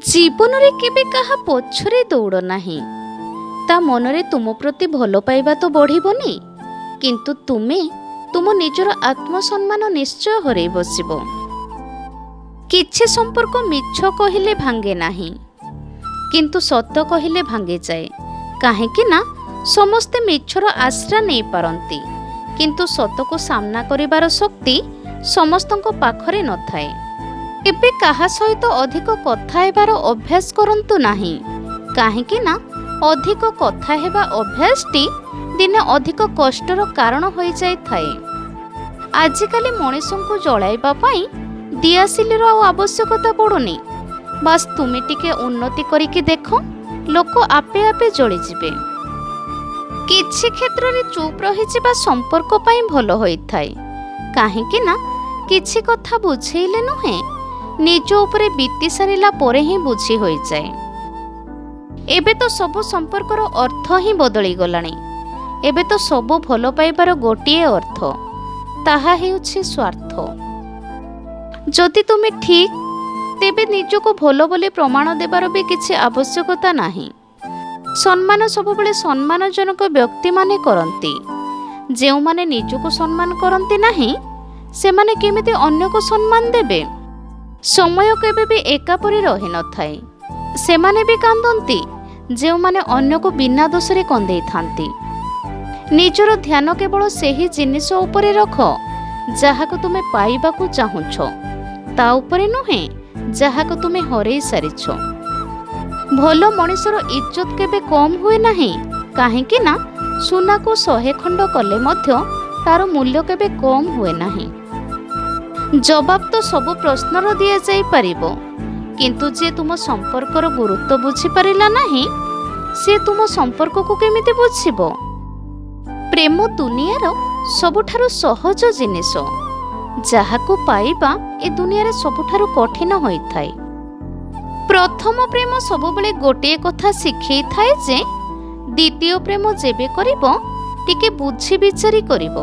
ଜୀବନରେ କେବେ କାହା ପଛରେ ଦୌଡ଼ ନାହିଁ। ତା ମନରେ ତୁମ ପ୍ରତି ଭଲ ପାଇବା ତ ବଢ଼ିବନି, କିନ୍ତୁ ତୁମେ ତୁମ ନିଜର ଆତ୍ମସମ୍ମାନ ନିଶ୍ଚୟ ହରେଇ ବସିବ। କିଛି ସମ୍ପର୍କ ମିଛ କହିଲେ ଭାଙ୍ଗେ ନାହିଁ, କିନ୍ତୁ ସତ କହିଲେ ଭାଙ୍ଗିଯାଏ। କାହିଁକି ନା ସମସ୍ତେ ମିଛର ଆଶ୍ରା ନେଇପାରନ୍ତି, କିନ୍ତୁ ସତକୁ ସାମ୍ନା କରିବାର ଶକ୍ତି ସମସ୍ତଙ୍କ ପାଖରେ ନଥାଏ। କେବେ କାହା ସହିତ ଅଧିକ କଥା ହେବାର ଅଭ୍ୟାସ କରନ୍ତୁ ନାହିଁ, କାହିଁକି ନା ଅଧିକ କଥା ହେବା ଅଭ୍ୟାସଟି ଦିନେ ଅଧିକ କଷ୍ଟର କାରଣ ହୋଇଯାଇଥାଏ। ଆଜିକାଲି ମଣିଷଙ୍କୁ ଜଳାଇବା ପାଇଁ ଦିଆସିଲିର ଆଉ ଆବଶ୍ୟକତା ପଡ଼ୁନି। ବାସ୍ ତୁମେ ଟିକେ ଉନ୍ନତି କରିକି ଦେଖ, ଲୋକ ଆପେ ଆପେ ଜଳିଯିବେ। କିଛି କ୍ଷେତ୍ରରେ ଚୁପ୍ ରହିଯିବା ସମ୍ପର୍କ ପାଇଁ ଭଲ ହୋଇଥାଏ, କାହିଁକି ନା କିଛି କଥା ବୁଝେଇଲେ ନୁହେଁ, ନିଜ ଉପରେ ବିତି ସାରିଲା ପରେ ହିଁ ବୁଝି ହୋଇଯାଏ। ଏବେ ତ ସବୁ ସମ୍ପର୍କର ଅର୍ଥ ହିଁ ବଦଳିଗଲାଣି। ଏବେ ତ ସବୁ ଭଲ ପାଇବାର ଗୋଟିଏ ଅର୍ଥ, ତାହା ହେଉଛି ସ୍ୱାର୍ଥ। ଯଦି ତୁମେ ଠିକ୍, ତେବେ ନିଜକୁ ଭଲ ବୋଲି ପ୍ରମାଣ ଦେବାର ବି କିଛି ଆବଶ୍ୟକତା ନାହିଁ। ସମ୍ମାନ ସବୁବେଳେ ସମ୍ମାନଜନକ ବ୍ୟକ୍ତିମାନେ କରନ୍ତି। ଯେଉଁମାନେ ନିଜକୁ ସମ୍ମାନ କରନ୍ତି ନାହିଁ, ସେମାନେ କେମିତି ଅନ୍ୟକୁ ସମ୍ମାନ ଦେବେ? ସମୟ କେବେ ବି ଏକାପରି ରହିନଥାଏ। ସେମାନେ ବି କାନ୍ଦନ୍ତି ଯେଉଁମାନେ ଅନ୍ୟକୁ ବିନା ଦୋଷରେ କନ୍ଦେଇଥାନ୍ତି। ନିଜର ଧ୍ୟାନ କେବଳ ସେହି ଜିନିଷ ଉପରେ ରଖ ଯାହାକୁ ତୁମେ ପାଇବାକୁ ଚାହୁଁଛ, ତା ଉପରେ ନୁହେଁ ଯାହାକୁ ତୁମେ ହରେଇ ସାରିଛ। ଭଲ ମଣିଷର ଇଜ୍ଜତ କେବେ କମ୍ ହୁଏ ନାହିଁ, କାହିଁକି ନା ସୁନାକୁ 100 ଖଣ୍ଡ କଲେ ମଧ୍ୟ ତାର ମୂଲ୍ୟ କେବେ କମ୍ ହୁଏ ନାହିଁ। ଜବାବ ତ ସବୁ ପ୍ରଶ୍ନର ଦିଆଯାଇପାରିବ, କିନ୍ତୁ ଯିଏ ତୁମ ସମ୍ପର୍କର ଗୁରୁତ୍ୱ ବୁଝିପାରିଲା ନାହିଁ, ସିଏ ତୁମ ସମ୍ପର୍କକୁ କେମିତି ବୁଝିବ? ପ୍ରେମ ଦୁନିଆର ସବୁଠାରୁ ସହଜ ଜିନିଷ, ଯାହାକୁ ପାଇବା ଏ ଦୁନିଆରେ ସବୁଠାରୁ କଠିନ ହୋଇଥାଏ। ପ୍ରଥମ ପ୍ରେମ ସବୁବେଳେ ଗୋଟିଏ କଥା ଶିଖେଇଥାଏ ଯେ ଦ୍ୱିତୀୟ ପ୍ରେମ ଯେବେ କରିବ, ଟିକେ ବୁଝି ବିଚାରି କରିବ।